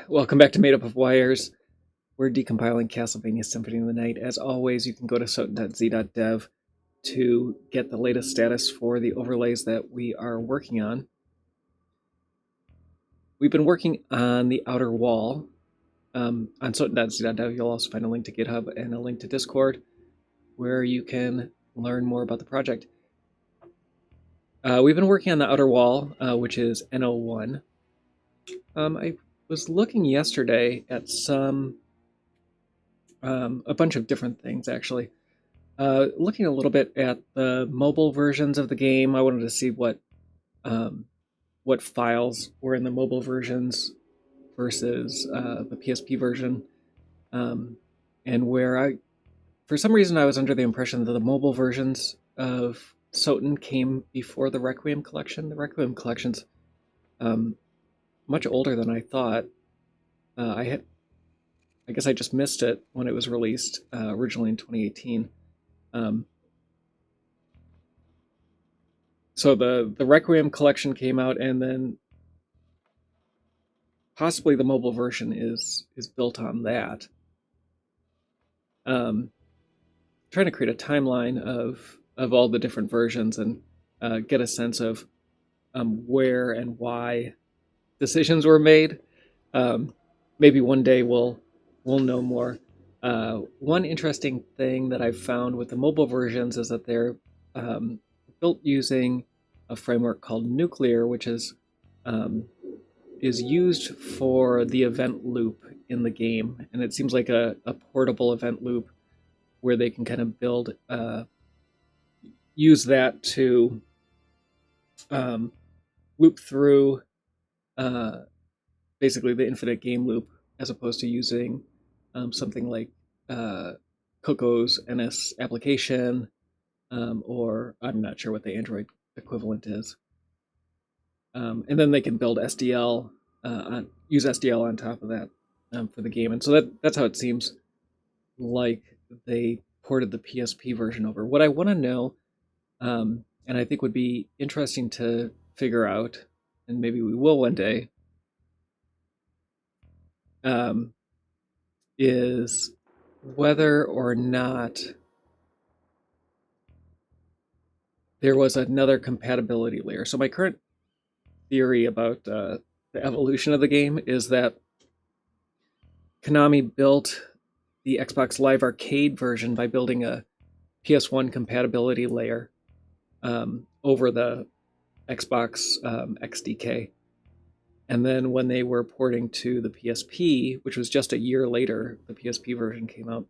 Welcome back to Made Up of Wires. We're decompiling Castlevania Symphony of the Night. As always, you can go to soten.z.dev to get the latest status for the overlays that we are working on. We've been working on the outer wall. On soten.z.dev, you'll also find a link to GitHub and a link to Discord where you can learn more about the project. We've been working on the outer wall, which is N01. I was looking yesterday at a bunch of different things, actually. Looking a little bit at the mobile versions of the game. I wanted to see what files were in the mobile versions versus the PSP version, and where for some reason I was under the impression that the mobile versions of Soten came before the Requiem collection. The Requiem collection's much older than I thought. I guess I just missed it when it was released originally in 2018. So the Requiem collection came out, and then possibly the mobile version is built on that. Trying to create a timeline of all the different versions and get a sense of where and why decisions were made. Maybe one day we'll know more. One interesting thing that I've found with the mobile versions is that they're built using a framework called Nuclear, which is used for the event loop in the game, and it seems like a portable event loop where they can kind of build, use that to loop through basically the infinite game loop, as opposed to using something like Coco's NS application, or I'm not sure what the Android equivalent is. And then they can build SDL, use SDL on top of that for the game. And so that's how it seems like they ported the PSP version over. What I want to know, and I think would be interesting to figure out, and maybe we will one day, is whether or not there was another compatibility layer. So my current theory about the evolution of the game is that Konami built the Xbox Live Arcade version by building a PS1 compatibility layer over the Xbox XDK. And then when they were porting to the PSP, which was just a year later, the PSP version came out,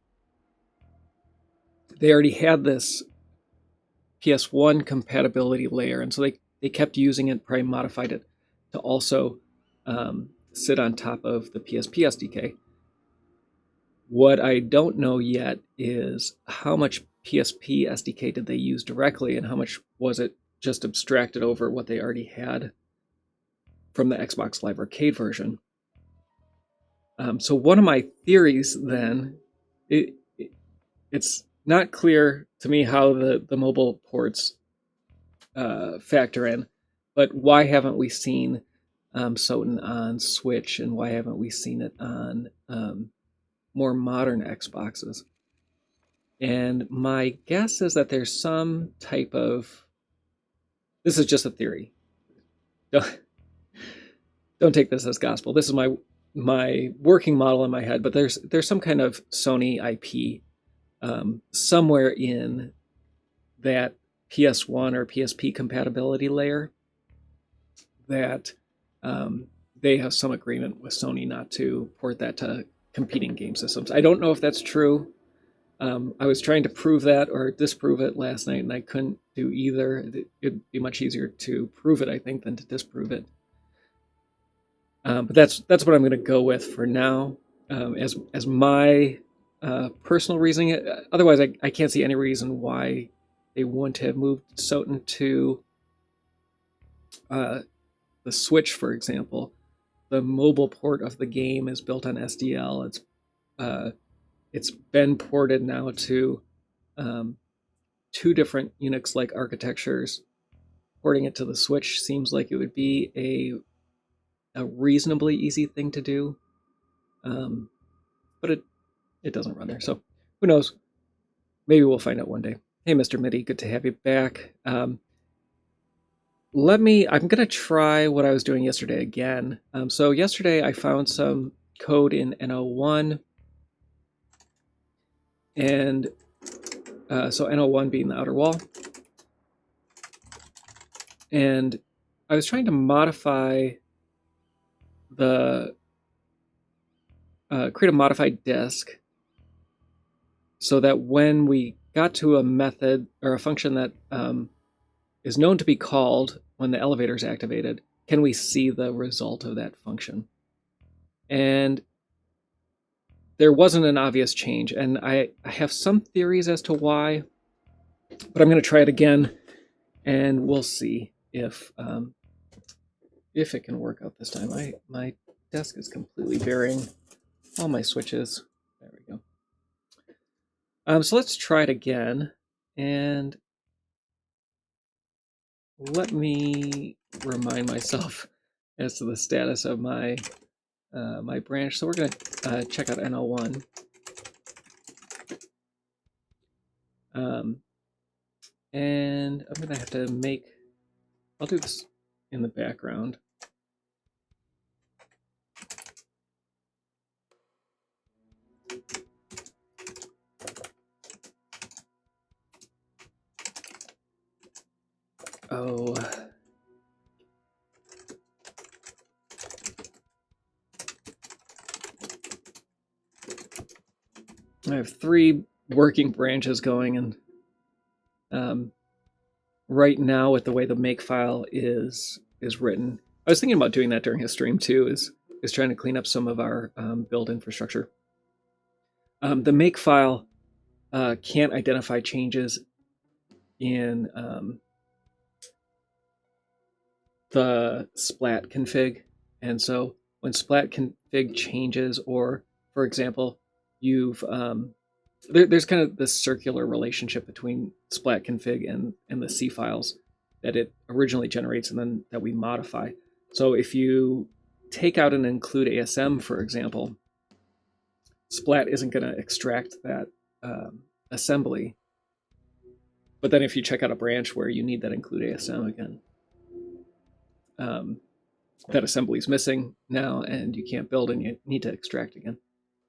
they already had this PS1 compatibility layer, and so they kept using it, probably modified it to also sit on top of the PSP SDK. What I don't know yet is how much PSP SDK did they use directly, and how much was it just abstracted over what they already had from the Xbox Live Arcade version. So one of my theories then, it's not clear to me how the mobile ports factor in, but why haven't we seen Soten on Switch, and why haven't we seen it on more modern Xboxes? And my guess is that there's some type of, this is just a theory, don't take this as gospel. This is my working model in my head, but there's some kind of Sony IP somewhere in that PS1 or PSP compatibility layer that they have some agreement with Sony not to port that to competing game systems. I don't know if that's true. I was trying to prove that or disprove it last night, and I couldn't do either. It'd be much easier to prove it, I think, than to disprove it. But that's what I'm going to go with for now, as my personal reasoning. Otherwise, I can't see any reason why they wouldn't have moved Soten to the Switch, for example. The mobile port of the game is built on SDL. It's been ported now to two different Unix-like architectures. Porting it to the Switch seems like it would be a reasonably easy thing to do. but it doesn't run there. So who knows? Maybe we'll find out one day. Hey, Mr. MIDI, good to have you back. I'm going to try what I was doing yesterday again. So yesterday I found some code in N01, and so N01 being the outer wall. And I was trying to modify the, create a modified disk so that when we got to a method or a function that is known to be called when the elevator is activated, can we see the result of that function? And there wasn't an obvious change, and I have some theories as to why, but I'm going to try it again, and we'll see if it can work out this time. My desk is completely burying all my switches. There we go. So let's try it again, and let me remind myself as to the status of my my branch. So we're going to check out N01. And I'm going to have to make, I'll do this in the background. Oh. I have 3 working branches going, and right now with the way the make file is written, I was thinking about doing that during a stream too, is trying to clean up some of our build infrastructure. The make file can't identify changes in the splat config, and so when splat config changes, or for example, you've there's kind of this circular relationship between splat config and the C files that it originally generates and then that we modify. So if you take out and include ASM, for example, splat isn't going to extract that assembly. But then if you check out a branch where you need that include ASM again, that assembly is missing now, and you can't build, and you need to extract again.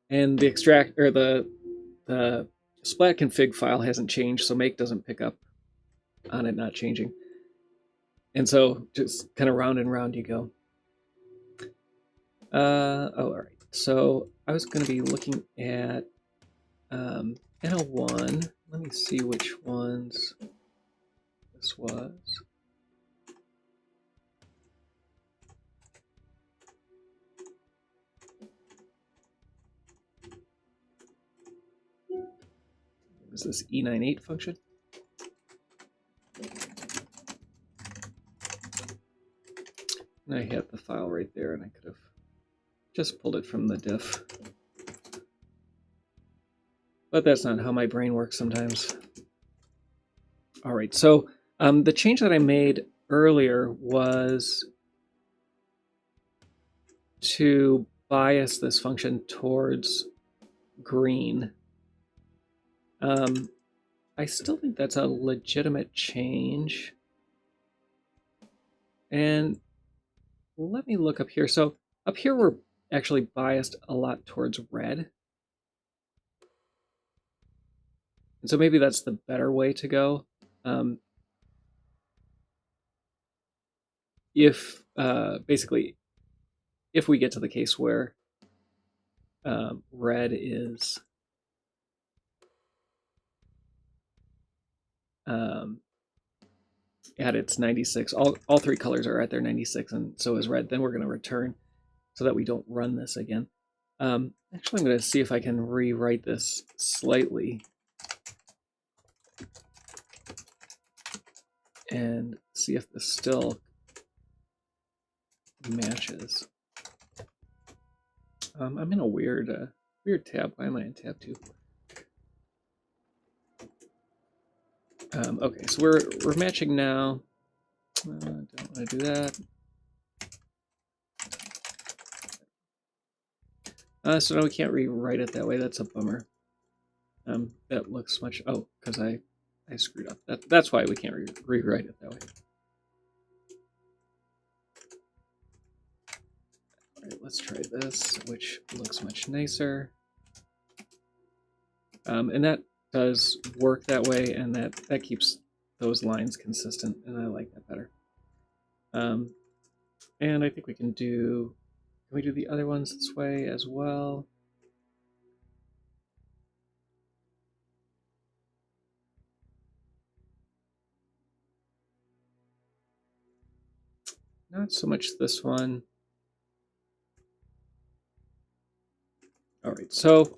And the extract, or the splat config file hasn't changed, so make doesn't pick up on it not changing. And so just kind of round and round you go. All right. So I was going to be looking at N01. Let me see which ones this was. Is this E98 function? And I had the file right there, and I could have just pulled it from the diff. But that's not how my brain works sometimes. All right, so the change that I made earlier was to bias this function towards green. I still think that's a legitimate change. And let me look up here. So up here, we're actually biased a lot towards red. And so maybe that's the better way to go. If basically, if we get to the case where red is at its 96, all 3 colors are at their 96, and so is red, then we're going to return so that we don't run this again. Actually, I'm going to see if I can rewrite this slightly and see if this still matches. I'm in a weird tab. Why am I in tab 2? Okay, so we're matching now. Don't want to do that. So now we can't rewrite it that way. That's a bummer. That looks much. Oh, because I screwed up. That's why we can't rewrite it that way. All right, let's try this, which looks much nicer. And that does work that way, and that keeps those lines consistent, and I like that better. And I think we can do. Can we do the other ones this way as well? Not so much this one. All right, so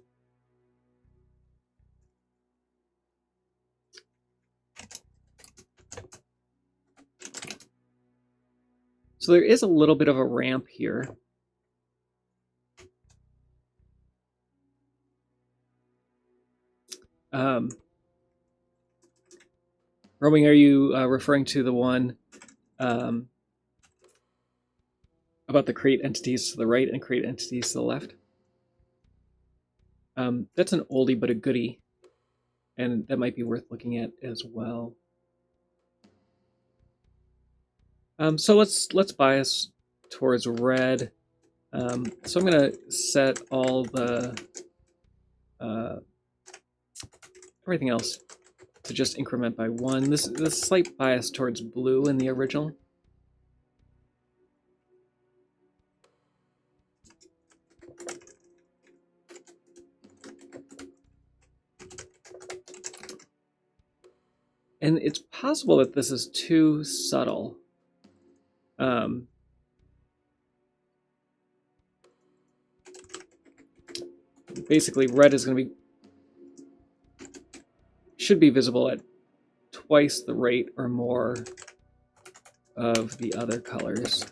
there is a little bit of a ramp here. Roaming, are you referring to the one about the create entities to the right and create entities to the left? That's an oldie but a goodie, and that might be worth looking at as well. So let's bias towards red. So I'm going to set all the everything else to just increment by 1. This slight bias towards blue in the original. And it's possible that this is too subtle. Basically, red is going to should be visible at twice the rate or more of the other colors.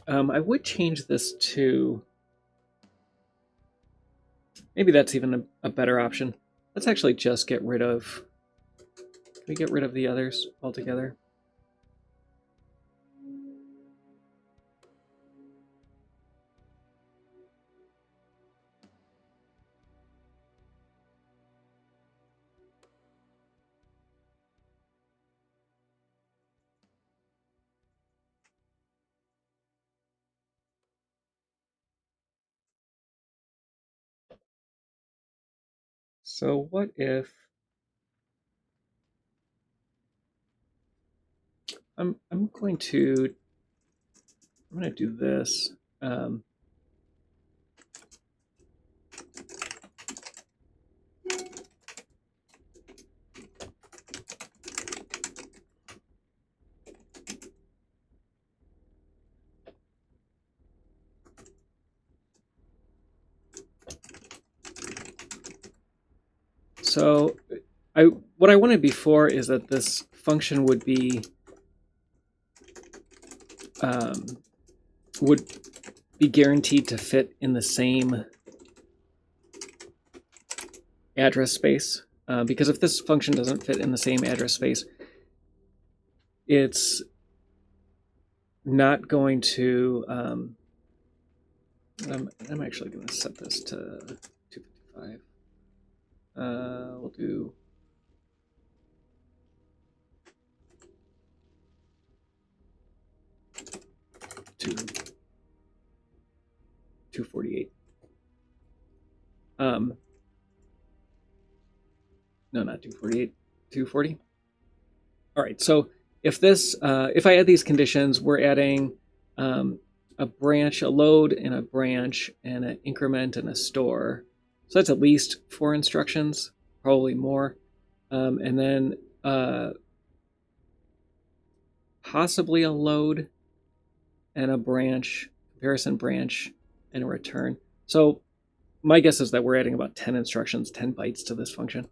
I would change this to, maybe that's even a better option. Let's actually just get rid of, can we get rid of the others altogether? So what if I'm going to do this. So what I wanted before is that this function would be guaranteed to fit in the same address space. Because if this function doesn't fit in the same address space, it's not going to. I'm actually going to set this to 255. We'll do. To 248. No, not 248. 240. All right. So if this, if I add these conditions, we're adding a branch, a load, and a branch, and an increment and a store. So that's at least 4 instructions, probably more, and then possibly a load and a branch, comparison branch, and a return. So my guess is that we're adding about 10 instructions, 10 bytes to this function.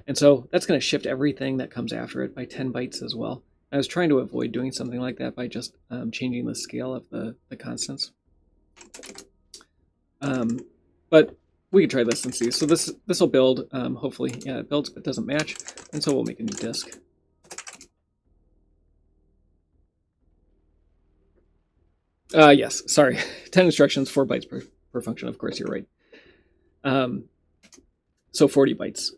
And so that's going to shift everything that comes after it by 10 bytes as well. I was trying to avoid doing something like that by just changing the scale of the constants. But we can try this and see. So this will build. Hopefully, yeah, it builds but doesn't match, and so we'll make a new disk. Yes, sorry. 10 instructions, 4 bytes per function. Of course, you're right. So 40 bytes.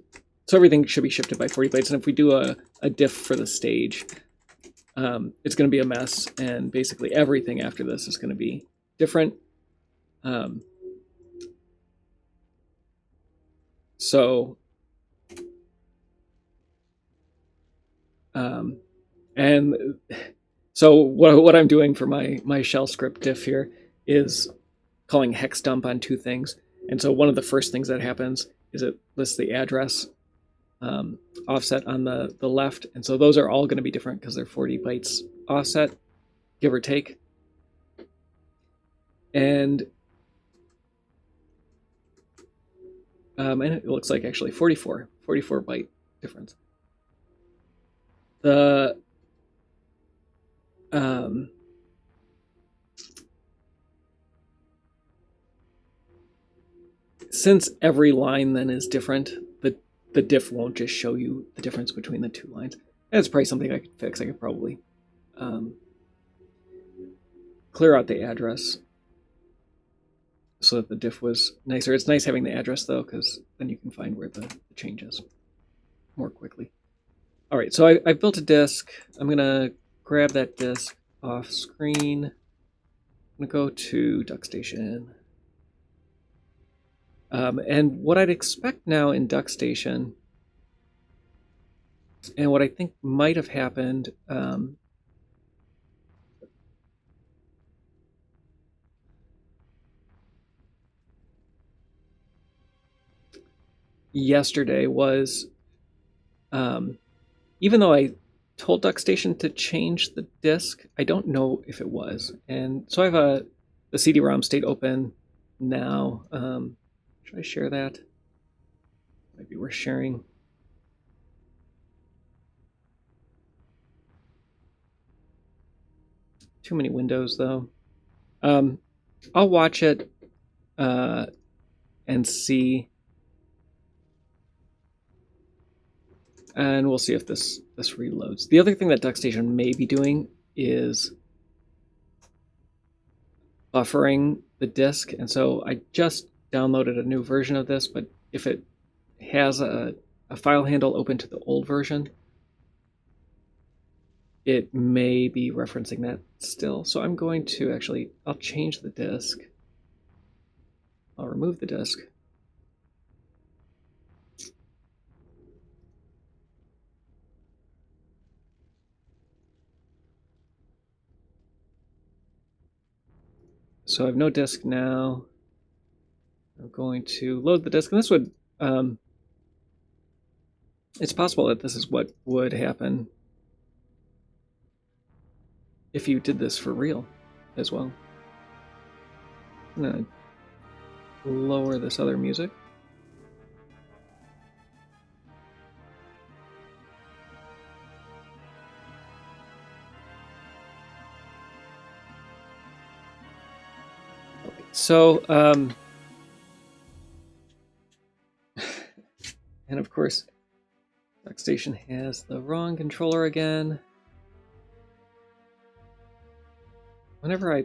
So everything should be shifted by 40 bytes. And if we do a diff for the stage, it's going to be a mess. And basically everything after this is going to be different. And so what I'm doing for my shell script diff here is calling hex dump on 2 things. And so one of the first things that happens is it lists the address offset on the left. And so those are all going to be different because they're 40 bytes offset, give or take. And it looks like actually 44 byte difference. The since every line then is different, the diff won't just show you the difference between the 2 lines. That's probably something I could fix. I could probably clear out the address so that the diff was nicer. It's nice having the address though, because then you can find where the change is more quickly. All right, so I built a disk. I'm gonna grab that disk off screen. I'm gonna go to DuckStation. And what I'd expect now in DuckStation, and what I think might have happened, yesterday was, even though I told DuckStation to change the disk, I don't know if it was. And so I have the CD-ROM state open now. Should I share that? Might be worth sharing. Too many windows though. I'll watch it and see, and we'll see if this reloads. The other thing that DuckStation may be doing is buffering the disk, and so I just downloaded a new version of this, but if it has a file handle open to the old version, it may be referencing that still. So I'm going to actually, I'll change the disk. I'll remove the disk. So I have no disk now. I'm going to load the disk, and this would, it's possible that this is what would happen if you did this for real as well. I'm gonna lower this other music. Okay, so, and of course, DuckStation has the wrong controller again. Whenever I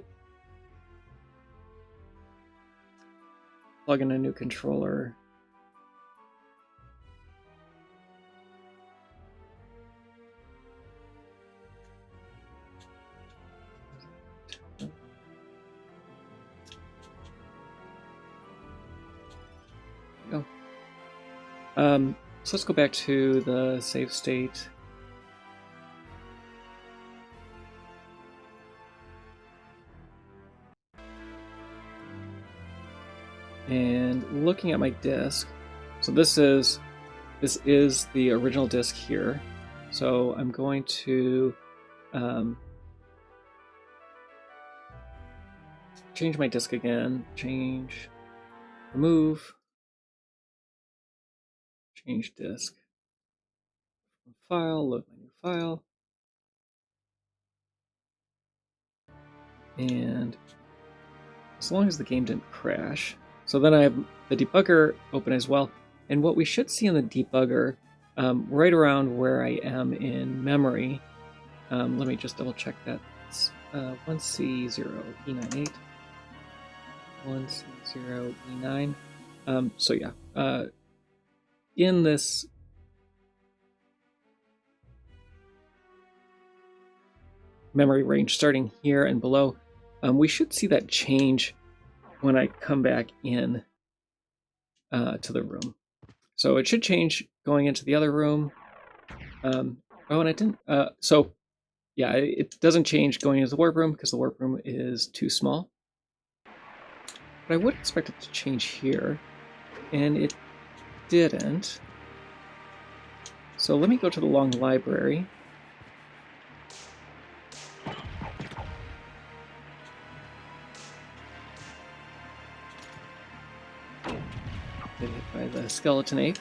plug in a new controller, so let's go back to the save state. And looking at my disk, so this is the original disk here. So I'm going to change my disk again, change, remove, change disk, file, load my new file, and as long as the game didn't crash, So then I have the debugger open as well. And what we should see in the debugger, right around where I am in memory, let me just double check that. It's 1C0E98, 1C0E9. So yeah, in this memory range starting here and below, we should see that change when I come back in to the room. So it should change going into the other room. Oh, and it didn't. So yeah, it doesn't change going into the warp room because the warp room is too small. But I would expect it to change here, and it didn't. So let me go to the long library. Get hit by the skeleton ape.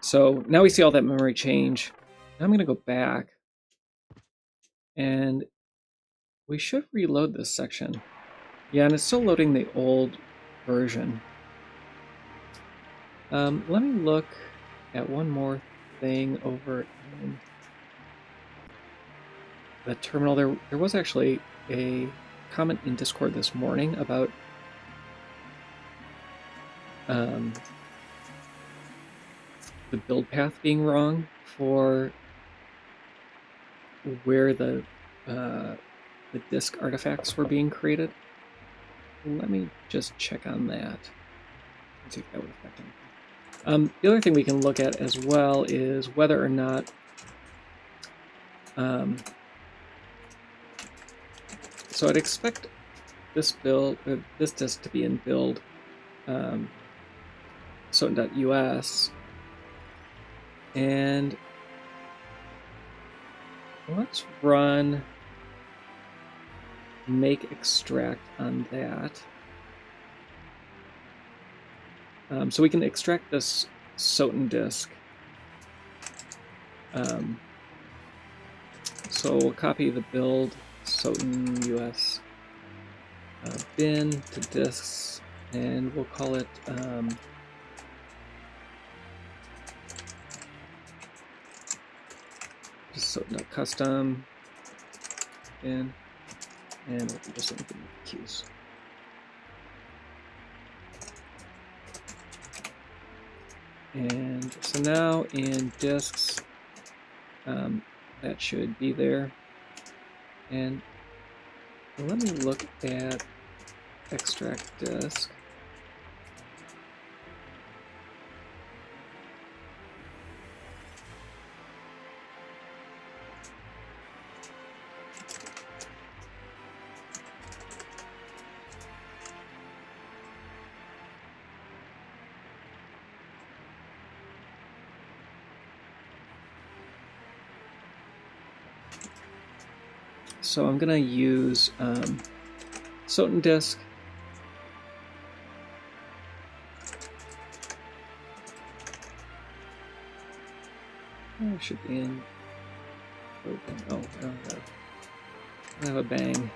So now we see all that memory change. Now I'm going to go back, and we should reload this section. Yeah, and it's still loading the old version. Let me look at one more thing over in the terminal. There was actually a comment in Discord this morning about the build path being wrong for where the disk artifacts were being created. Let me just check on that and see if that would affect anything. The other thing we can look at as well is whether or not so I'd expect this build, this disk to be in build soten.us, and let's run make extract on that. So we can extract this Soten disk. So we'll copy the build Soten US bin to disks, and we'll call it just Soten.custom bin, and we'll just link the queues. And so now in disks, that should be there. And let me look at extract disk. So I'm going to use Soten disk. Oh, it should be in open. Oh, I have a bang.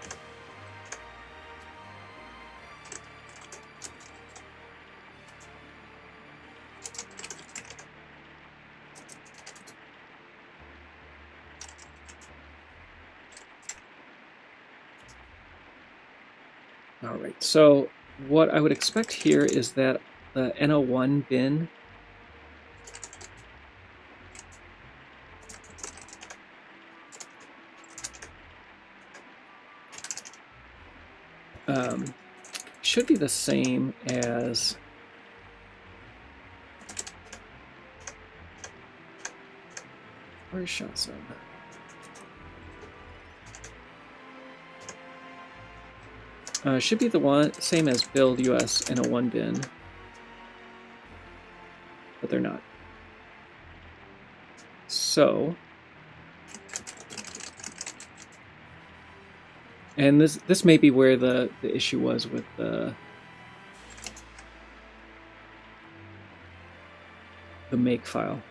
All right, so what I would expect here is that the NO1 bin should be the same as where's Shotsun? Should be the same as build US NO1 bin, but they're not. So, and this may be where the issue was with the make file.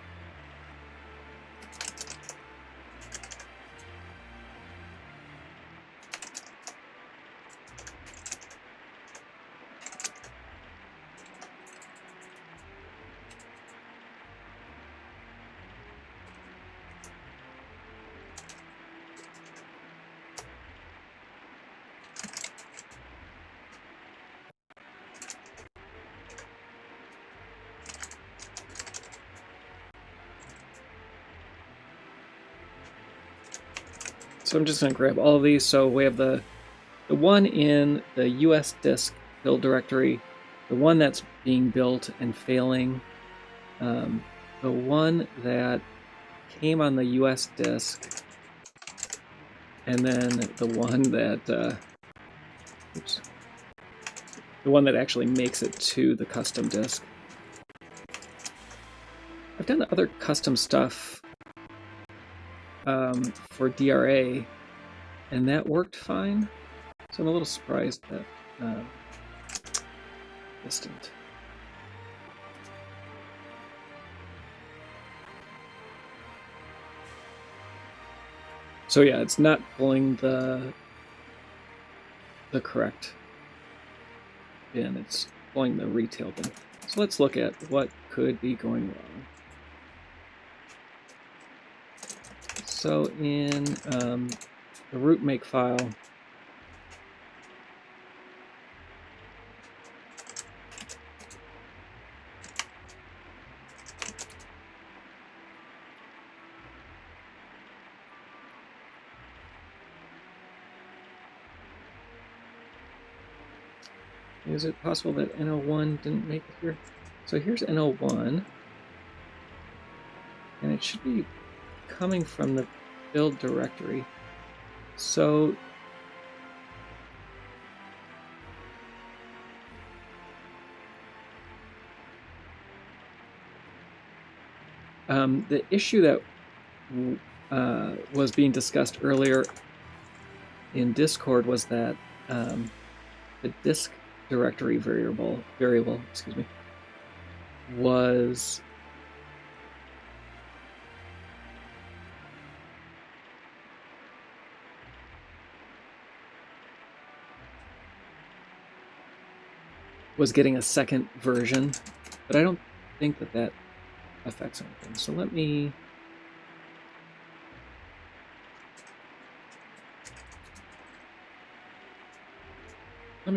So I'm just going to grab all of these. So we have the one in the US disk build directory, the one that's being built and failing, the one that came on the US disk, and then the one that the one that actually makes it to the custom disk. I've done other custom stuff for DRA, and that worked fine. So I'm a little surprised that this didn't. So yeah, it's not pulling the correct bin, it's pulling the retail bin. So let's look at what could be going wrong. So in the root make file, is it possible that NO1 didn't make it here? So here's NO1, and it should be coming from the build directory. So the issue that was being discussed earlier in Discord was that the disk directory variable, excuse me, was getting a second version, but I don't think that that affects anything. So let me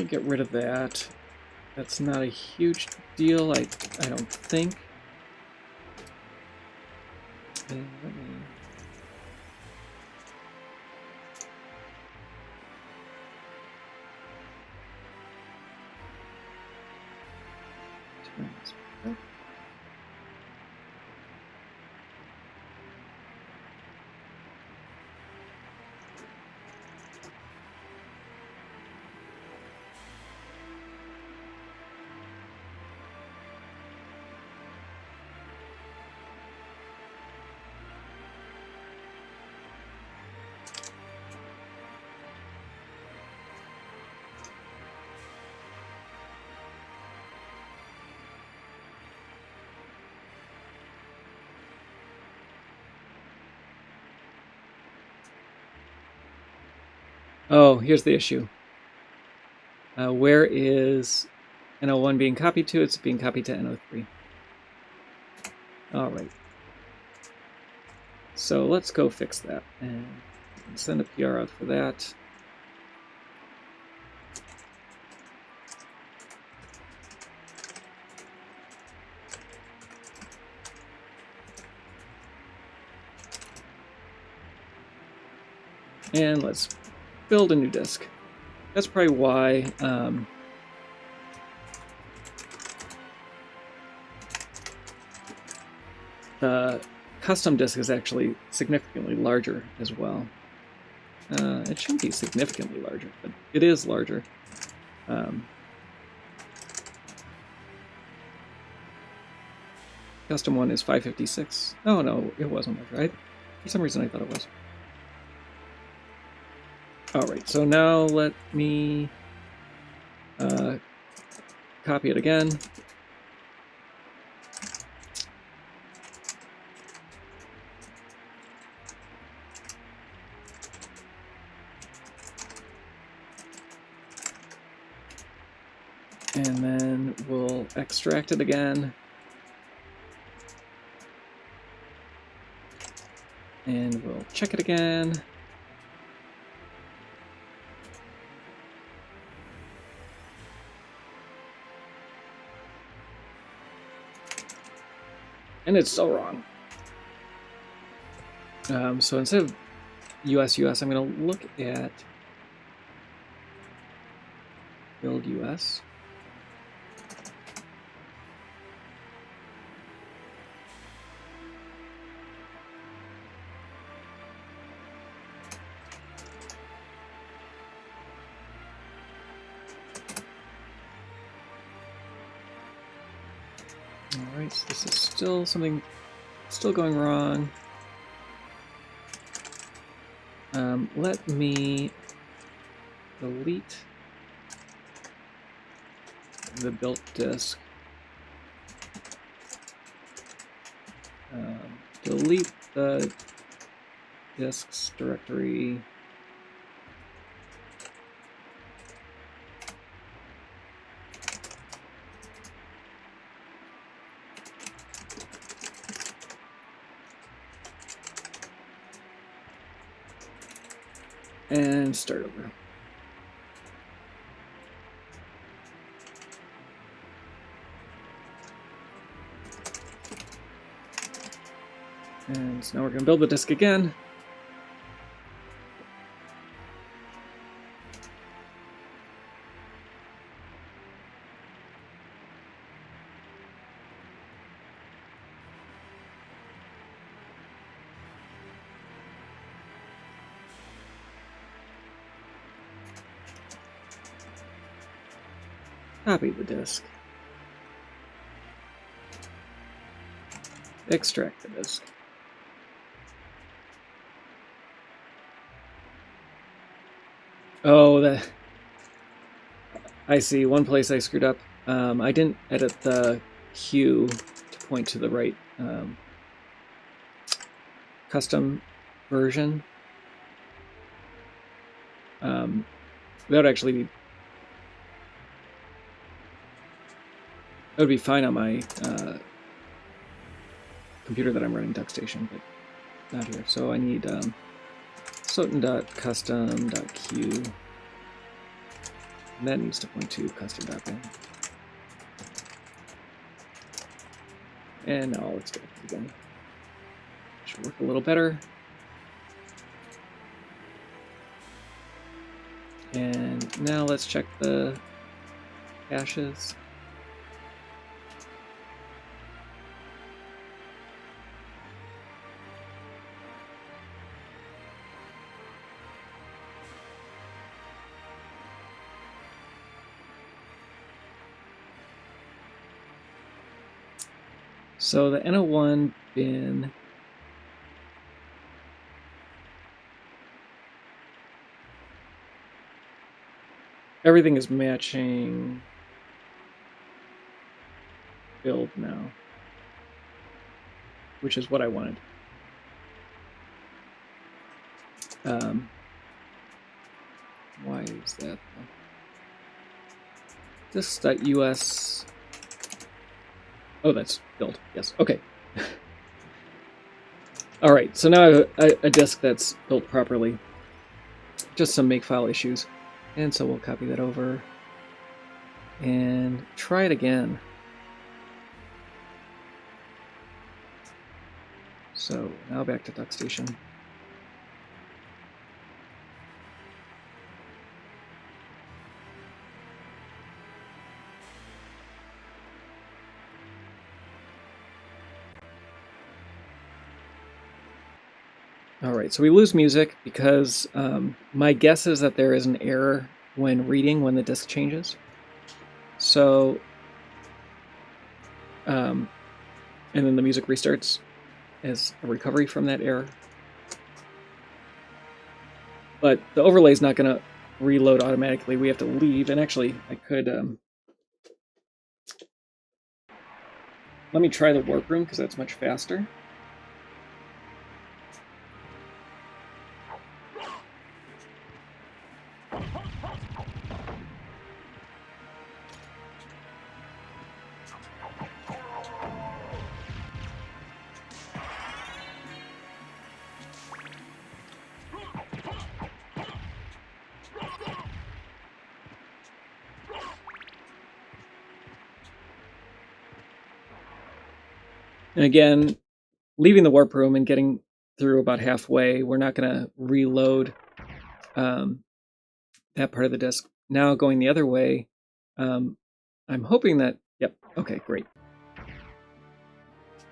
get rid of that. That's not a huge deal, I don't think. And let me turn this back. Oh, here's the issue. Where is NO1 being copied to? It's being copied to NO3. All right. So let's go fix that and send a PR out for that. And let's build a new disk. That's probably why the custom disk is actually significantly larger as well. It shouldn't be significantly larger, but it is larger. Custom one is 556. Oh no, it wasn't larger. For some reason I thought it was. Alright, so now let me copy it again. And then we'll extract it again. And we'll check it again. And it's still wrong. So instead of US. I'm going to look at build US. All right, so this is still something still going wrong. Let me delete the built disk. Delete the disks directory. And start over. And so now we're going to build the disk again. Copy the disk. Extract the disk. Oh, that. I see. One place I screwed up. I didn't edit the queue to point to the right custom version. That would actually be. That would be fine on my computer that I'm running DuckStation, but not here. So I need soten.custom.queue. And that needs to point to custom.bin. And now I'll extract it again. Should work a little better. And now let's check the caches. So the N01 bin everything is matching build now, which is what I wanted. Why is that? This.us. Oh, that's build. Yes. Okay. All right. So now I have a disk that's built properly. Just some makefile issues. And so we'll copy that over and try it again. So now back to DuckStation. All right, so we lose music because my guess is that there is an error when reading when the disk changes. So, and then the music restarts as a recovery from that error. But the overlay is not going to reload automatically. We have to leave, and actually, I could. Let me try the warp room because that's much faster. And again, leaving the warp room and getting through about halfway. We're not going to reload that part of the disk. Now going the other way, I'm hoping that, yep, okay, great.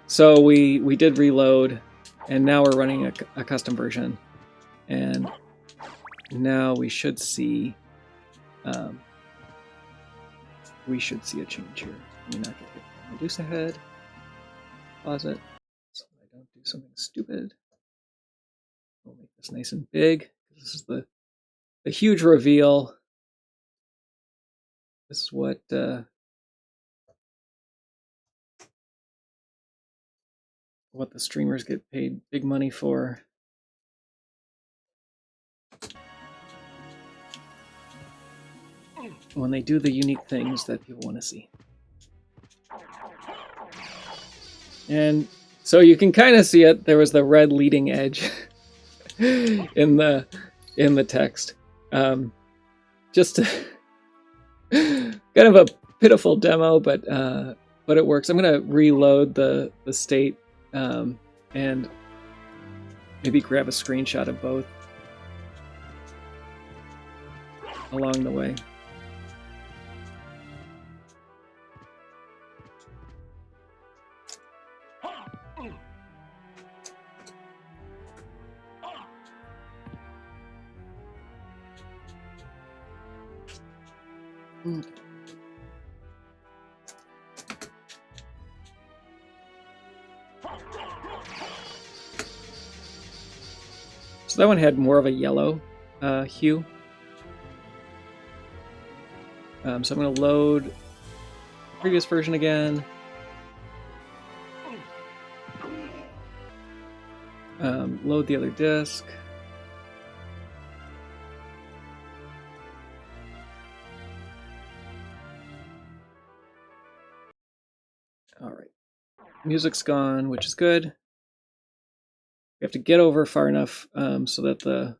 So we did reload, and now we're running a custom version, and now we should see a change here. Let me not get reduce ahead, pause it, so I don't do something stupid. We'll make this nice and big. This is the huge reveal. This is what the streamers get paid big money for. When they do the unique things that people want to see. And so you can kind of see it. There was the red leading edge in the text. Just to kind of a pitiful demo, but it works. I'm gonna reload the state and maybe grab a screenshot of both along the way. So that one had more of a yellow hue. So I'm going to load the previous version again. Load the other disk. All right. Music's gone, which is good. We have to get over far enough so that the...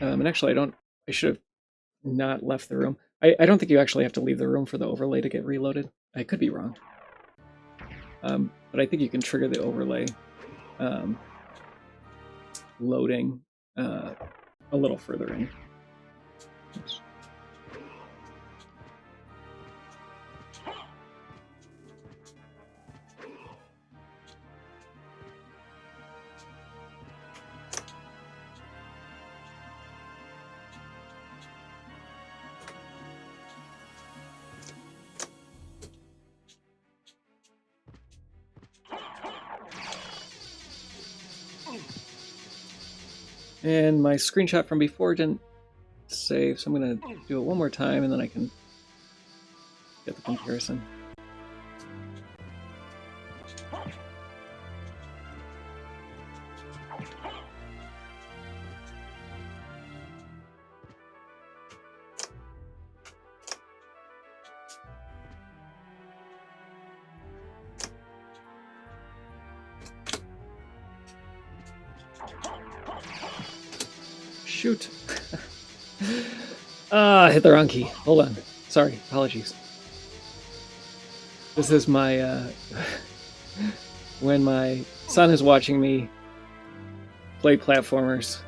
and actually, I should have not left the room. I don't think you actually have to leave the room for the overlay to get reloaded. I could be wrong. But I think you can trigger the overlay loading a little further in. Oops. And my screenshot from before didn't save, so I'm going to do it one more time, and then I can get the comparison. Shoot. I hit the wrong key. Hold on. Sorry. Apologies. This is my... when my son is watching me play platformers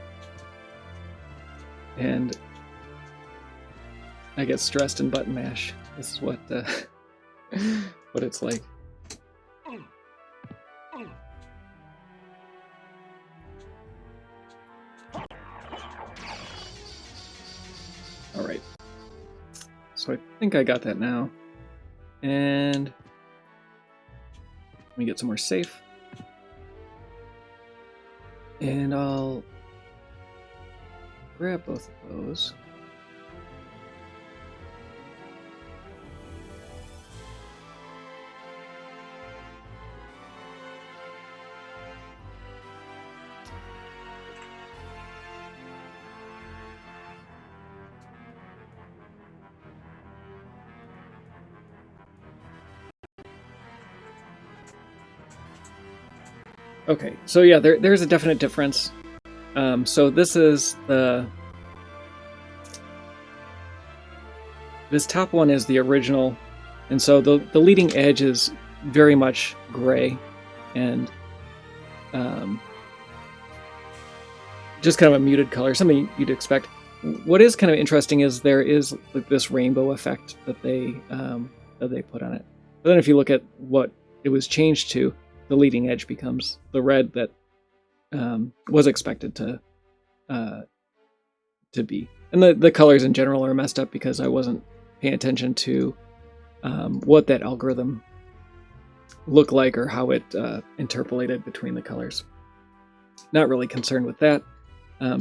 and I get stressed and button mash. This is what what it's like. All right. So I think I got that now. And let me get some more safe. And I'll grab both of those. Okay, so yeah, there's a definite difference. So this is this top one is the original, and so the leading edge is very much gray, and just kind of a muted color, something you'd expect. What is kind of interesting is there is like this rainbow effect that they put on it. But then if you look at what it was changed to, the leading edge becomes the red that was expected to be. And the colors in general are messed up because I wasn't paying attention to what that algorithm looked like or how it interpolated between the colors. Not really concerned with that.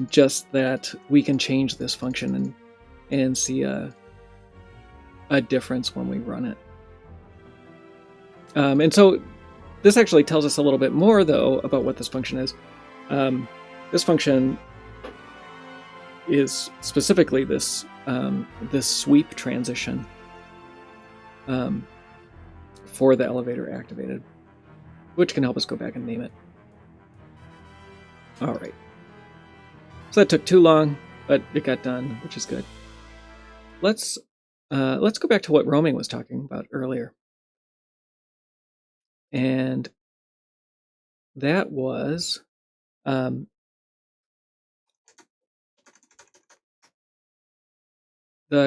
Just that we can change this function and see a difference when we run it. And so this actually tells us a little bit more, though, about what this function is. This function is specifically this sweep transition for the elevator activated, which can help us go back and name it. All right. So that took too long, but it got done, which is good. Let's go back to what Roaming was talking about earlier. And that was the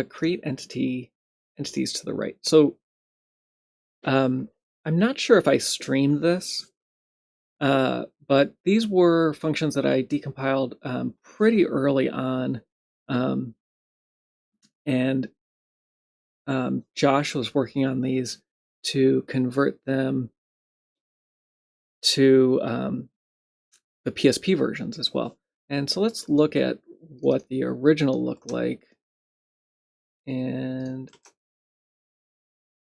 create entities to the right. So I'm not sure if I streamed this, but these were functions that I decompiled pretty early on, and Josh was working on these to convert them to the PSP versions as well. And so let's look at what the original looked like, and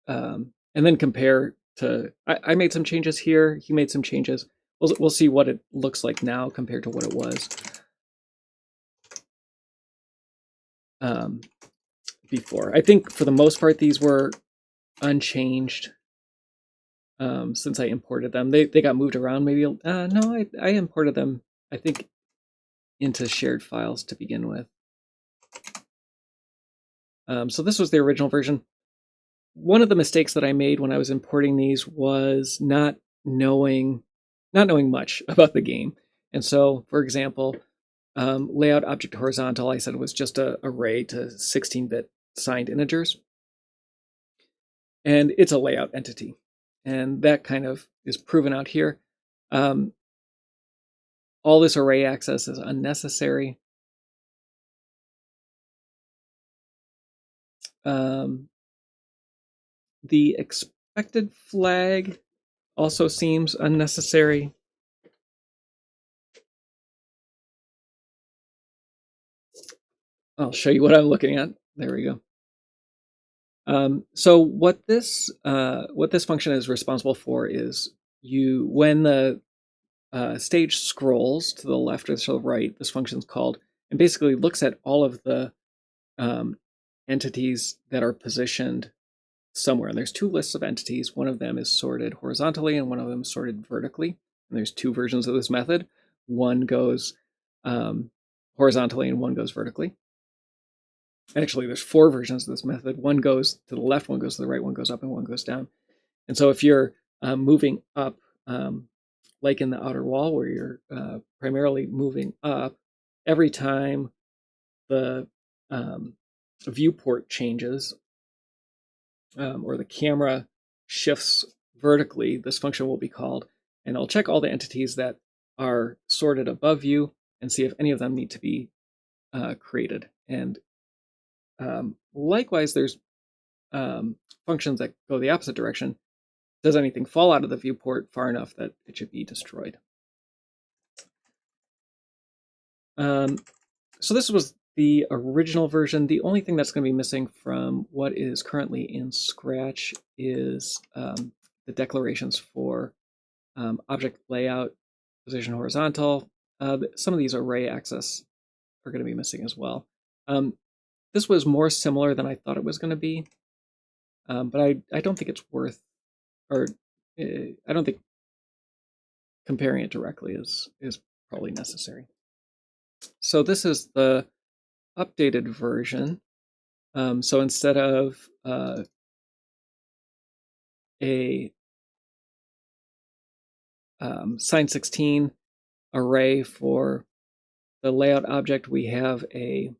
then compare to. I made some changes here. He made some changes. We'll see what it looks like now compared to what it was before. I think for the most part these were unchanged since I imported them. They got moved around maybe. No, I imported them, I think, into shared files to begin with. So this was the original version. One of the mistakes that I made when I was importing these was not knowing much about the game. And so, for example, layout object horizontal, I said, was just an array to 16-bit signed integers. And it's a layout entity. And that kind of is proven out here. All this array access is unnecessary. The expected flag also seems unnecessary. I'll show you what I'm looking at. There we go. So what this function is responsible for is when the stage scrolls to the left or to the right, this function is called, and basically looks at all of the entities that are positioned somewhere. And there's two lists of entities. One of them is sorted horizontally and one of them is sorted vertically. And there's two versions of this method. One goes horizontally and one goes vertically. Actually, there's four versions of this method. One goes to the left, one goes to the right, one goes up, and one goes down. And so if you're moving up, like in the outer wall where you're primarily moving up, every time the viewport changes or the camera shifts vertically, this function will be called, and it'll check all the entities that are sorted above you and see if any of them need to be created. And likewise, there's functions that go the opposite direction. Does anything fall out of the viewport far enough that it should be destroyed? So this was the original version. The only thing that's going to be missing from what is currently in Scratch is the declarations for object layout, position horizontal. Some of these array access are going to be missing as well. This was more similar than I thought it was going to be, but I don't think it's worth, or I don't think comparing it directly is probably necessary. So this is the updated version. So instead of a Sign16 array for the layout object. We have a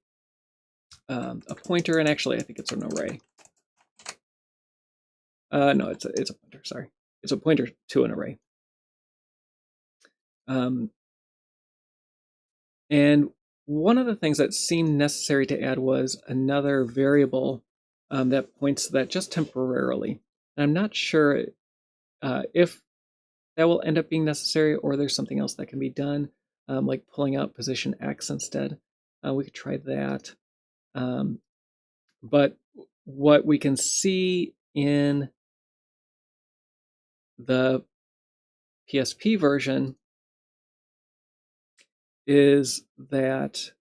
pointer, and actually I think it's an array. No, it's a pointer. Sorry, it's a pointer to an array. And one of the things that seemed necessary to add was another variable that points to that just temporarily. And I'm not sure if that will end up being necessary or there's something else that can be done, like pulling out position X instead. We could try that. But what we can see in the PSP version is that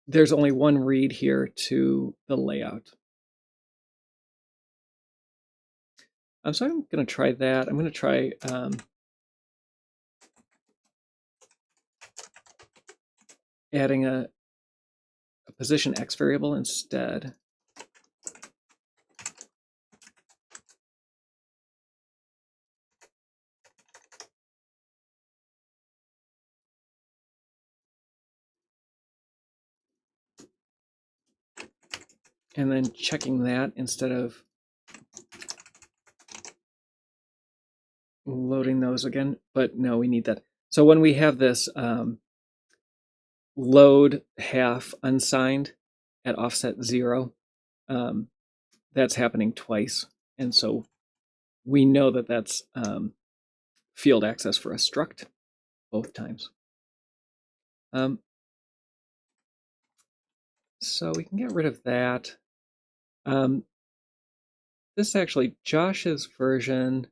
there's only one read here to the layout. So I'm going to try that. I'm going to try adding a position X variable instead. And then checking that instead of loading those again. But no, we need that. So when we have this load half unsigned at offset 0, that's happening twice. And so we know that that's field access for a struct both times. So we can get rid of that. This is actually Josh's version.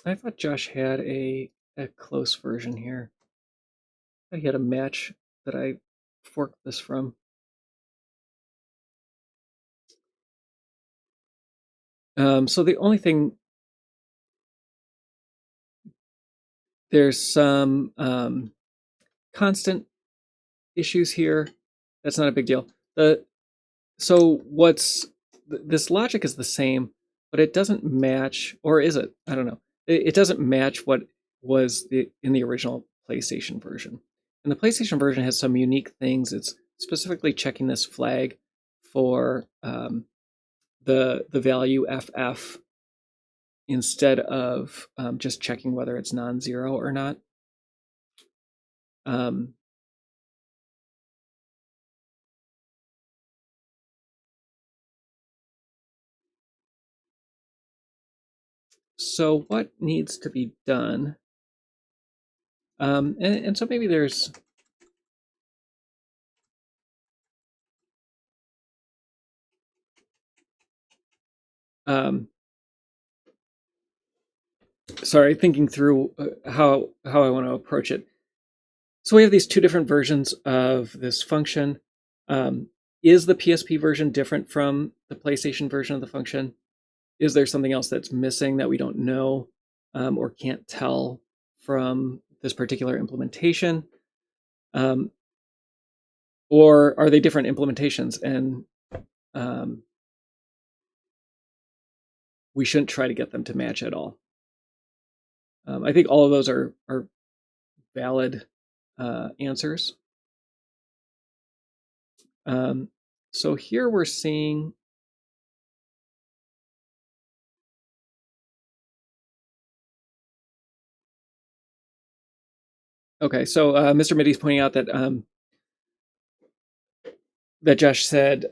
I thought Josh had a close version here. I thought he had a match that I forked this from. So the only thing, there's some constant issues here. That's not a big deal. So this logic is the same, but it doesn't match, or is it? I don't know. It doesn't match what was in the original PlayStation version. And the PlayStation version has some unique things. It's specifically checking this flag for the value FF instead of just checking whether it's non-zero or not. So what needs to be done? And so maybe there's sorry, thinking through how I want to approach it. So we have these two different versions of this function. Is the PSP version different from the PlayStation version of the function? Is there something else that's missing that we don't know or can't tell from this particular implementation? Or are they different implementations and we shouldn't try to get them to match at all? I think all of those are valid answers. So here we're seeing okay, so Mr. Mitty's pointing out that that Josh said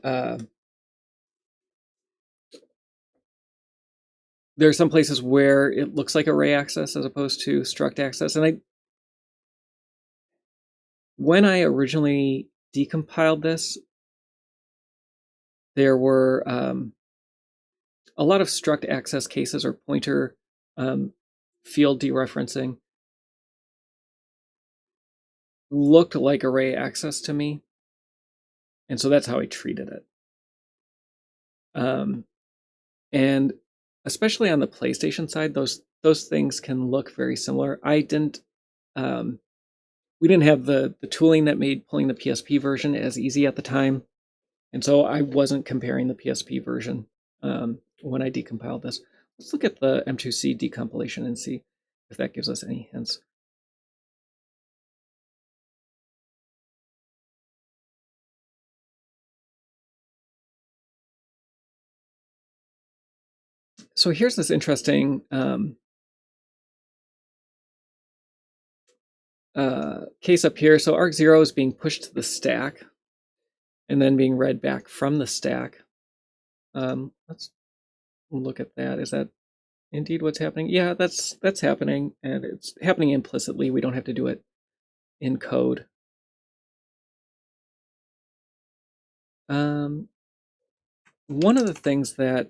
there are some places where it looks like array access as opposed to struct access. And when I originally decompiled this, there were a lot of struct access cases or pointer field dereferencing looked like array access to me. And so that's how I treated it. And especially on the PlayStation side, those things can look very similar. We didn't have the tooling that made pulling the PSP version as easy at the time. And so I wasn't comparing the PSP version when I decompiled this. Let's look at the M2C decompilation and see if that gives us any hints. So here's this interesting case up here. So arc0 is being pushed to the stack and then being read back from the stack. Let's look at that. Is that indeed what's happening? Yeah, that's happening, and it's happening implicitly. We don't have to do it in code. One of the things that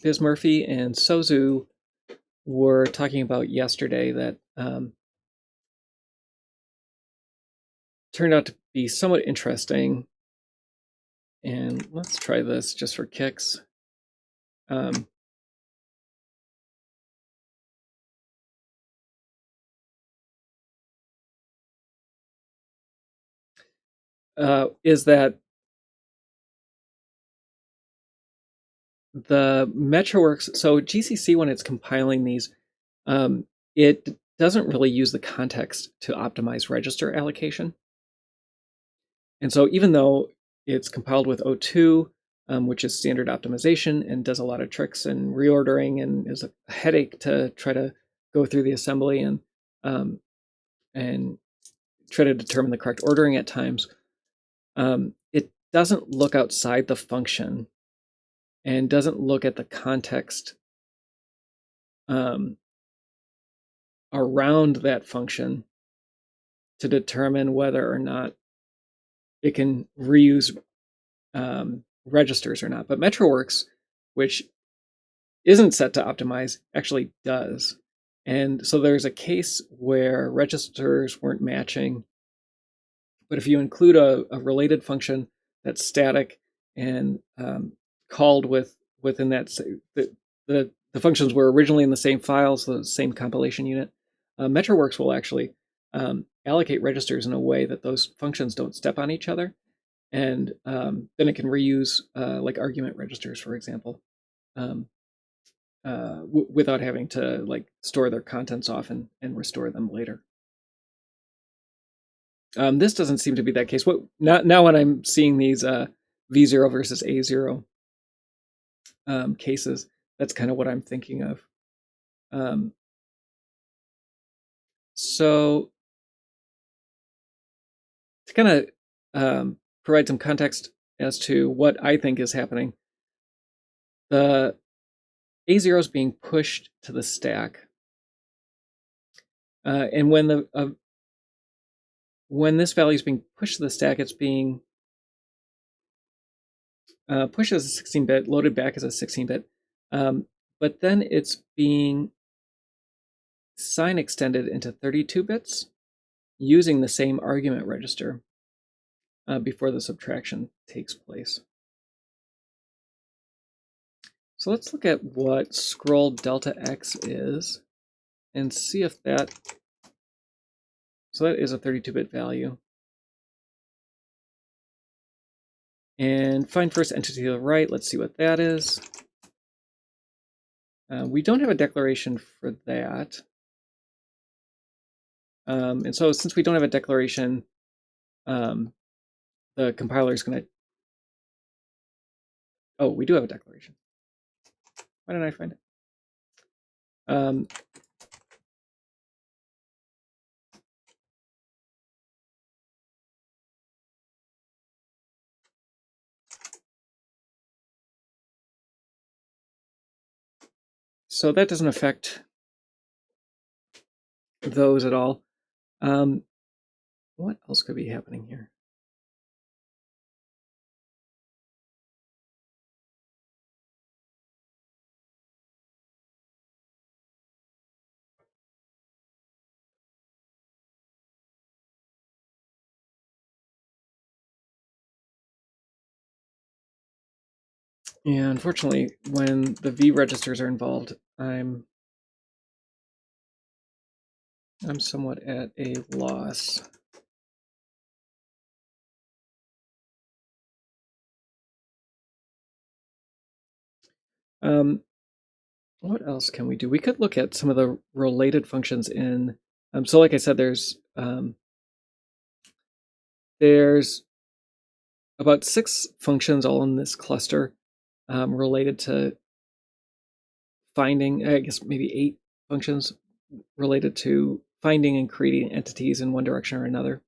Biz Murphy and Sozu were talking about yesterday that turned out to be somewhat interesting, and let's try this just for kicks. Is that the MetroWorks, so GCC, when it's compiling these, it doesn't really use the context to optimize register allocation. And so even though it's compiled with O2, which is standard optimization and does a lot of tricks and reordering and is a headache to try to go through the assembly and try to determine the correct ordering at times, it doesn't look outside the function and doesn't look at the context around that function to determine whether or not it can reuse registers or not. But MetroWorks, which isn't set to optimize, actually does. And so there's a case where registers weren't matching, but if you include a related function that's static and called within that, the functions were originally in the same files, the same compilation unit, MetroWorks will actually allocate registers in a way that those functions don't step on each other. And then it can reuse like argument registers, for example, without having to like store their contents off and restore them later. This doesn't seem to be that case. What now when I'm seeing these V0 versus A0 cases, that's kind of what I'm thinking of. So to kind of provide some context as to what I think is happening, the A0 is being pushed to the stack, and when this value is being pushed to the stack, it's being pushed as a 16-bit, loaded back as a 16-bit, but then it's being sign extended into 32 bits using the same argument register before the subtraction takes place. So let's look at what scroll delta x is and see if that, so that is a 32-bit value. And find first entity to the right, let's see what that is. We don't have a declaration for that. And so since we don't have a declaration, the compiler is going to, oh, we do have a declaration. Why didn't I find it? So that doesn't affect those at all. What else could be happening here? Yeah, unfortunately, when the V registers are involved, I'm somewhat at a loss. What else can we do? We could look at some of the related functions in. So, like I said, there's about 6 functions all in this cluster related to finding. I guess maybe 8 functions related to finding and creating entities in one direction or another.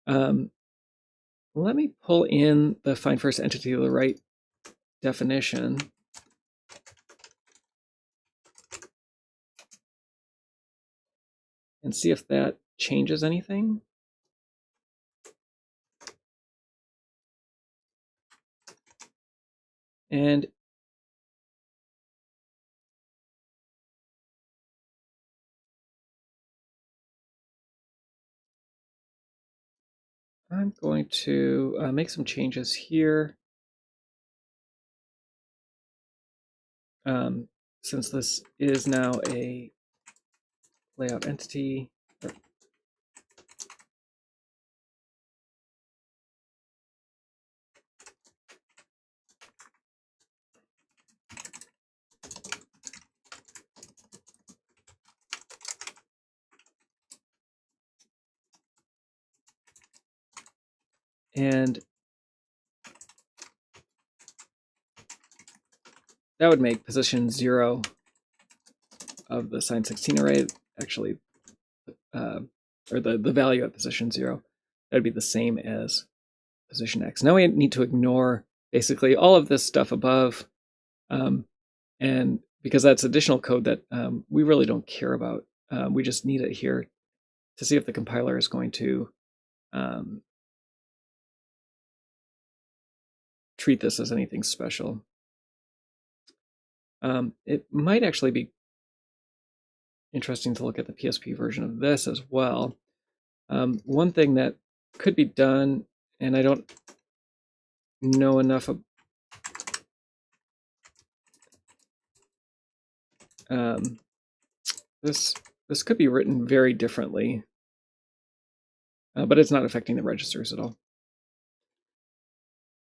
Let me pull in the find first entity to the right definition. And see if that changes anything. And I'm going to make some changes here. Since this is now a layout entity. And that would make position 0 of the signed 16 array actually, or the value at position 0, that would be the same as position X. Now we need to ignore basically all of this stuff above, and because that's additional code that we really don't care about. We just need it here to see if the compiler is going to treat this as anything special. It might actually be interesting to look at the PSP version of this as well. One thing that could be done, and I don't know enough of, this could be written very differently, but it's not affecting the registers at all.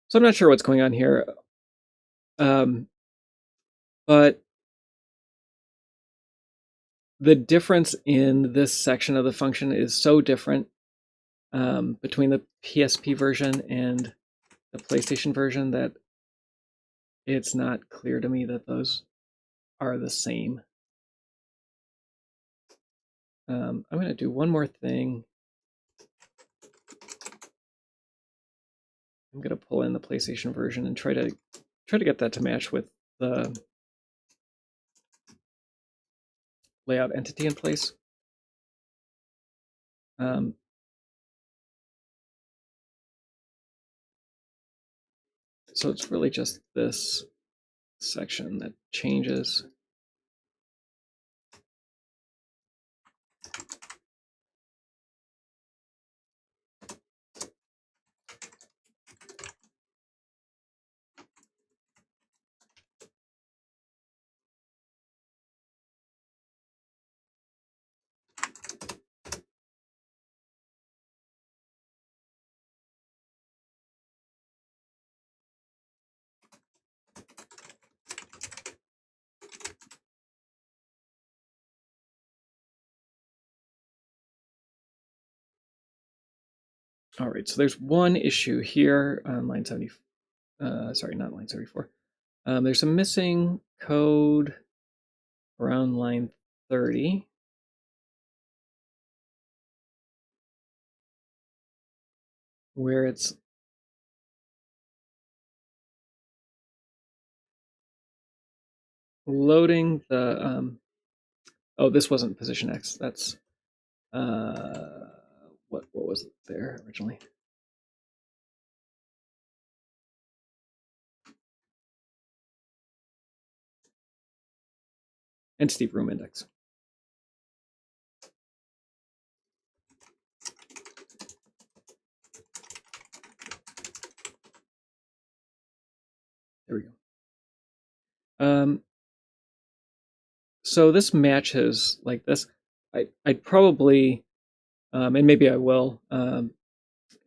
So I'm not sure what's going on here, but the difference in this section of the function is so different between the PSP version and the PlayStation version that it's not clear to me that those are the same. I'm going to do one more thing. I'm going to pull in the PlayStation version and try to get that to match with the layout entity in place. So it's really just this section that changes. All right, so there's one issue here on line 70. Sorry, not line 74. There's some missing code around line 30. Where it's loading the, oh, this wasn't position X. That's, what was it there originally? Entity room index. There we go. So this matches like this. I'd probably, and maybe I will,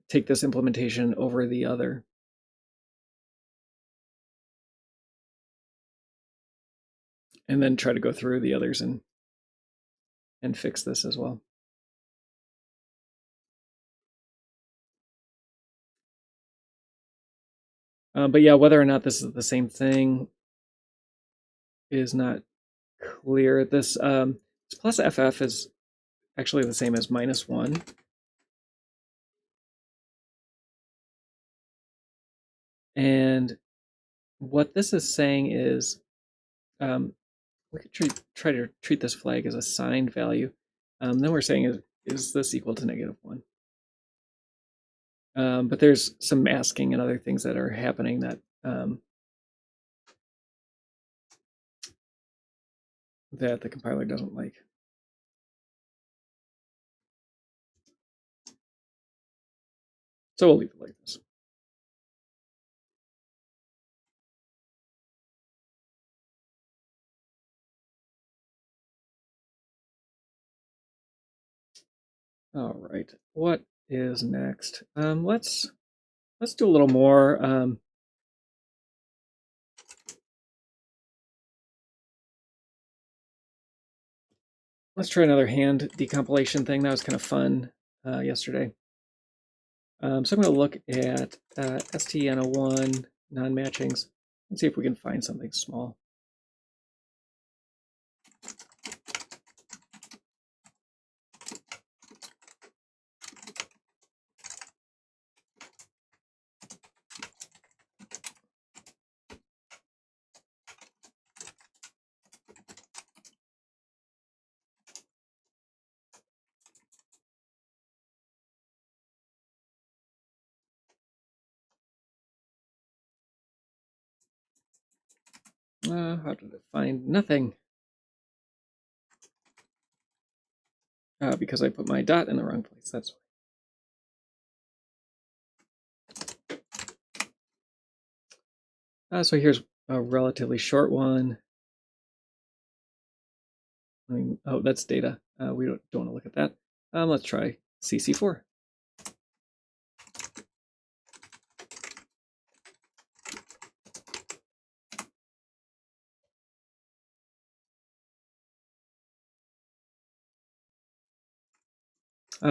take this implementation over the other. and then try to go through the others and fix this as well. But yeah, whether or not this is the same thing is not clear. This plus FF is actually the same as -1. And what this is saying is we could try to treat this flag as a signed value. Then we're saying, is this equal to -1? But there's some masking and other things that are happening that that the compiler doesn't like. So we'll leave it like this. All right, what is next? Let's do a little more. Let's try another hand decompilation thing. That was kind of fun yesterday. So I'm going to look at STN01 non-matchings and see if we can find something small. How did it find nothing? Because I put my dot in the wrong place. That's why. So here's a relatively short one. Oh, that's data. We don't want to look at that. Let's try CC4.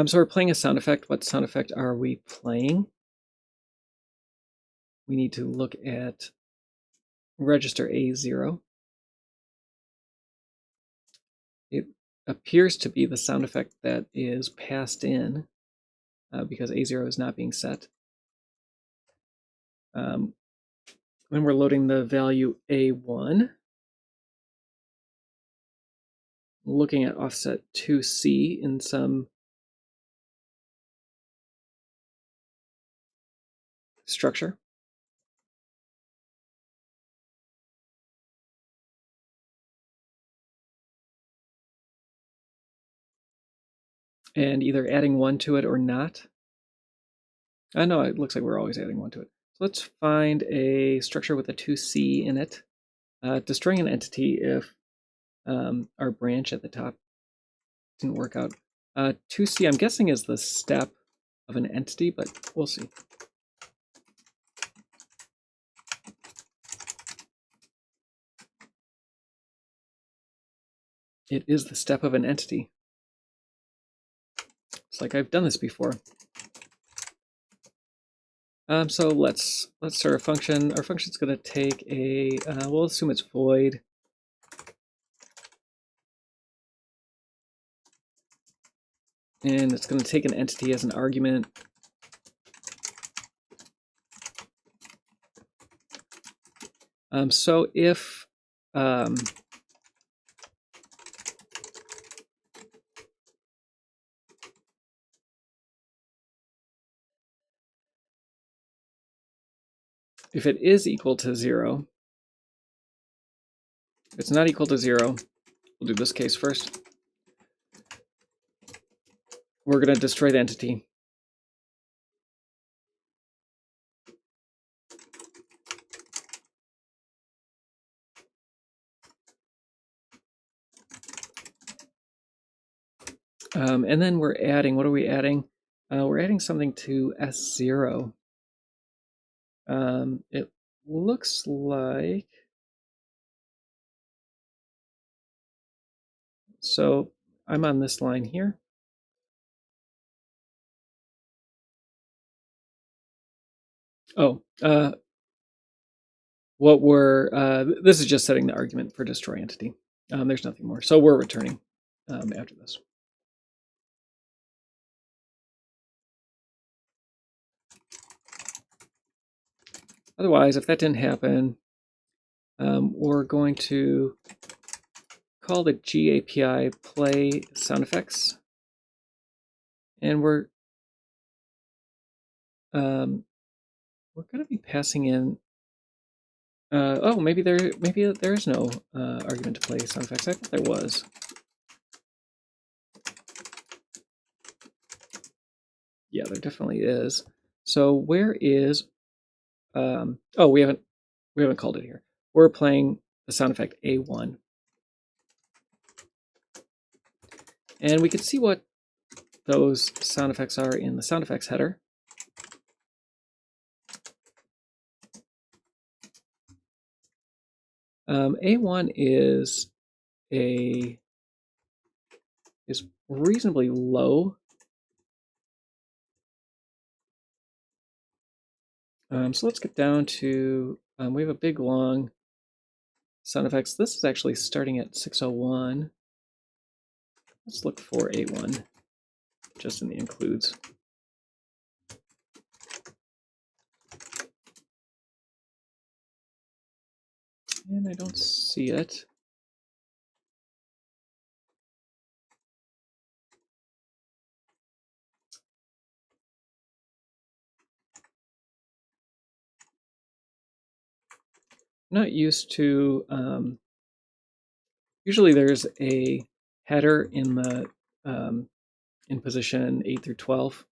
So we're playing a sound effect. What sound effect are we playing? We need to look at register A0. It appears to be the sound effect that is passed in because A0 is not being set. When we're loading the value A1, looking at offset 2C in some structure. And either adding 1 to it or not. No, it looks like we're always adding 1 to it. So let's find a structure with a 2C in it. Destroying an entity if our branch at the top didn't work out. 2C, I'm guessing, is the step of an entity, but we'll see. It is the step of an entity. It's like I've done this before. So let's start a function. Our function's going to take a, we'll assume it's void. And it's going to take an entity as an argument. So if it is equal to 0, if it's not equal to 0, we'll do this case first. We're going to destroy the entity. And then we're adding, what are we adding? We're adding something to S0. It looks like So I'm on this line here. Oh, this is just setting the argument for destroy entity. There's nothing more. So we're returning after this. Otherwise, if that didn't happen, we're going to call the GAPI play sound effects, and we're going to be passing in. Oh, maybe there is no argument to play sound effects. I thought there was. Yeah, there definitely is. So where is? Oh, we haven't called it here. We're playing the sound effect A1, and we can see what those sound effects are in the sound effects header. A1 is reasonably low. So let's get down to, we have a big long sound effects. This is actually starting at 601. Let's look for A1 just in the includes. And I don't see it. I'm not used to, usually there's a header in the in position 8 through 12,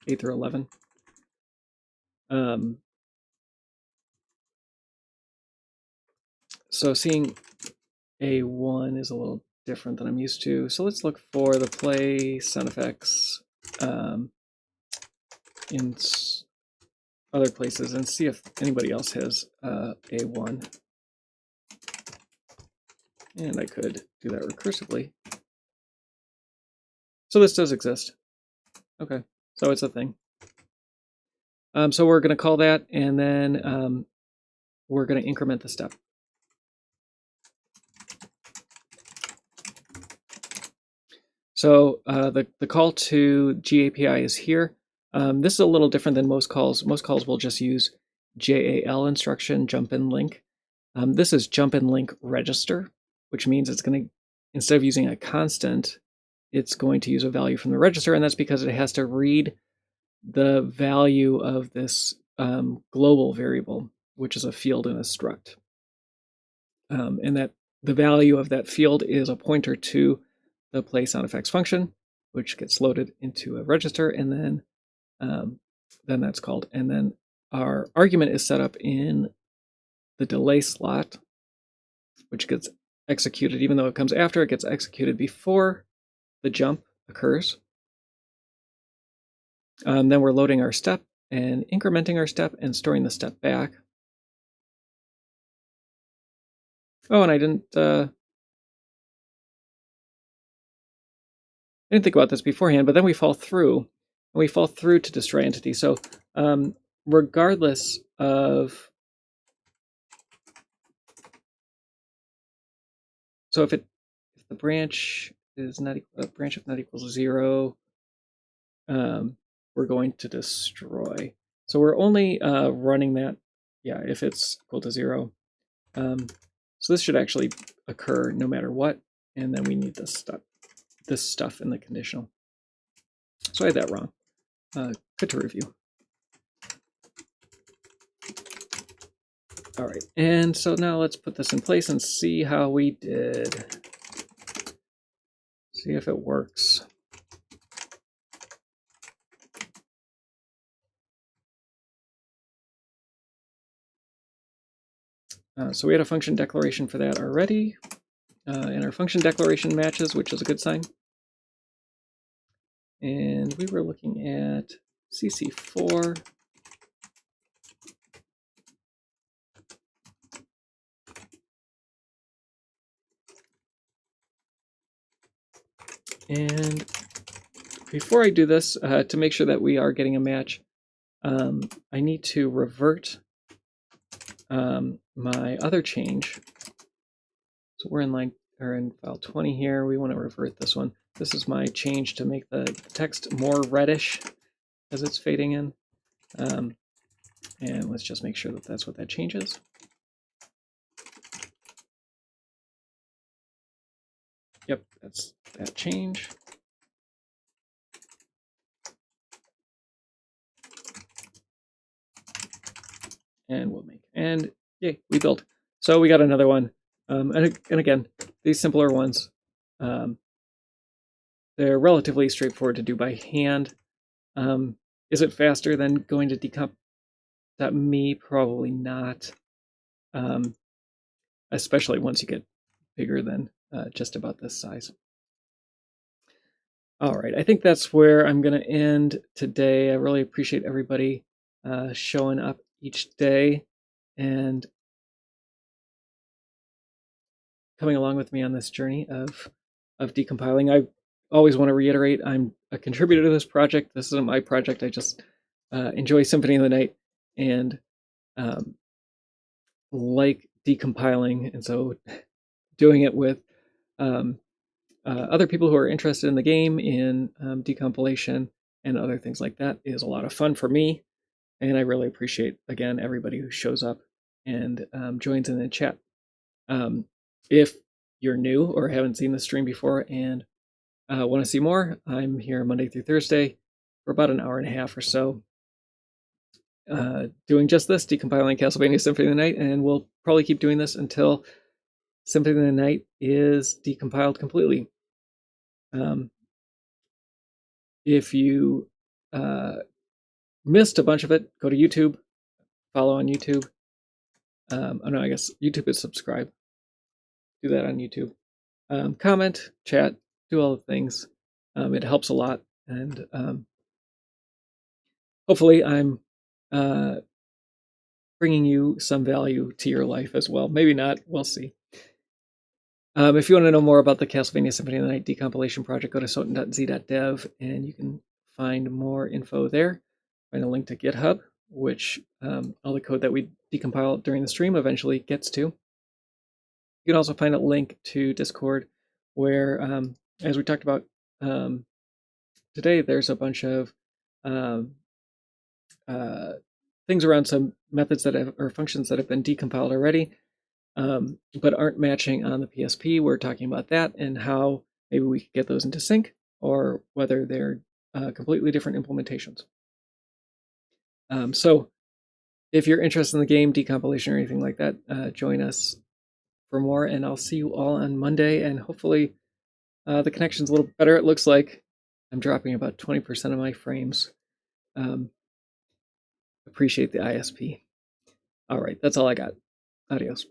8 through 11. So seeing A1 is a little different than I'm used to. So let's look for the play sound effects in other places and see if anybody else has A1. And I could do that recursively. So this does exist. Okay, so it's a thing. So we're going to call that, and then we're going to increment the step. So the call to GAPI is here. This is a little different than most calls. Most calls will just use JAL instruction, jump in link. This is jump in link register, which means it's going to, instead of using a constant, it's going to use a value from the register, and that's because it has to read the value of this global variable, which is a field in a struct. And that the value of that field is a pointer to the play sound effects function, which gets loaded into a register, and then that's called. And then our argument is set up in the delay slot, which gets executed, even though it comes after, it gets executed before the jump occurs. Then we're loading our step and incrementing our step and storing the step back. Oh, and I didn't think about this beforehand, but then we fall through, and we fall through to destroy entity. So regardless of, so if the branch is not branch if not equals to 0, we're going to destroy. So we're only running that, yeah, if it's equal to 0. So this should actually occur no matter what, and then we need this stuff in the conditional. So I had that wrong. Good to review. All right, and so now let's put this in place and see how we did. See if it works. So we had a function declaration for that already, and our function declaration matches, which is a good sign. And we were looking at CC4. And before I do this, to make sure that we are getting a match, I need to revert my other change. So we're in line or in file 20 here. We want to revert this one. This is my change to make the text more reddish as it's fading in. And let's just make sure that that's what that change is. Yep, that's that change. And we'll make, and yay, we built. So we got another one. And again, these simpler ones, they're relatively straightforward to do by hand. Is it faster than going to decomp.me? Probably not. Especially once you get bigger than just about this size. All right, I think that's where I'm going to end today. I really appreciate everybody showing up each day and coming along with me on this journey of decompiling. I always want to reiterate, I'm a contributor to this project. This isn't my project. I just enjoy Symphony of the Night and like decompiling, and so doing it with other people who are interested in the game, in decompilation and other things like that is a lot of fun for me. And I really appreciate, again, everybody who shows up and joins in the chat. If you're new or haven't seen the stream before and want to see more, I'm here Monday through Thursday for about an hour and a half or so, doing just this, decompiling Castlevania Symphony of the Night, and we'll probably keep doing this until Symphony of the Night is decompiled completely. If you missed a bunch of it, go to YouTube, follow on YouTube. Oh no, I guess YouTube is subscribe. Do that on YouTube. Comment, chat, do all the things. It helps a lot, and hopefully I'm bringing you some value to your life as well. Maybe not, we'll see. If you want to know more about the Castlevania Symphony of the Night decompilation project, go to soten.z.dev and you can find more info there. Find a link to GitHub, which all the code that we decompile during the stream eventually gets to. You can also find a link to Discord where, as we talked about today, there's a bunch of things around some methods that have, or functions that have been decompiled already, but aren't matching on the PSP. We're talking about that and how maybe we could get those into sync, or whether they're completely different implementations. So if you're interested in the game, decompilation, or anything like that, join us for more, and I'll see you all on Monday, and hopefully the connection's a little better. It looks like I'm dropping about 20% of my frames. Appreciate the ISP. All right, that's all I got. Adios.